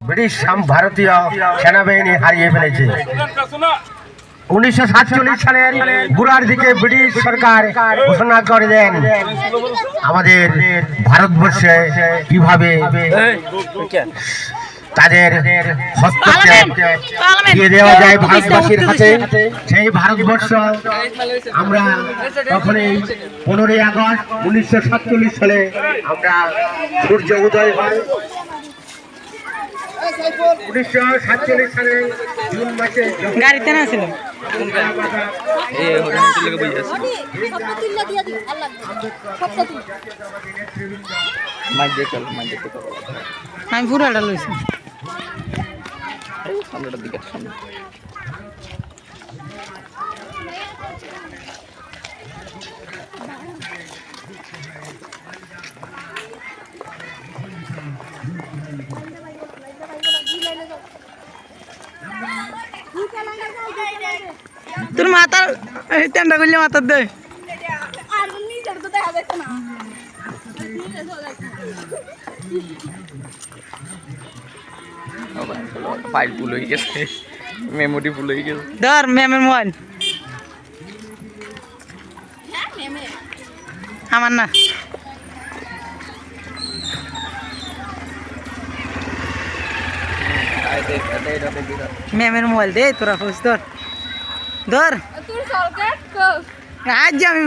British ভারতীয় সেনাবাহিনী হারিয়ে ফেলেছে। 1947 সালের গোড়ার দিকে ব্রিটিশ সরকার ঘোষণা করে দেন আমাদের ভারতবর্ষে কিভাবে তাদের হস্তক্ষেপ দিয়ে দেওয়া যায় ভারতবাসীর হাতে। সেই ভারতবর্ষ আমরা তখনই 15ই আগস্ট 1947 সালে আমরা সূর্য উদয় হয়। 1947 সালে জুন মাসে গাড়িতে না ছিল আমি পুরাটা লইছি তোর মাথার টেন্ডা করলে মাথার দে ফাইল ফুল হয়ে গেছে, মেমোরি ফুল হয়ে গেছে। ধর ম্যামের মোবাইল আমার না ম্যামের মোবাইল দে তোরা খুঁজ ধর ধর আজ আমি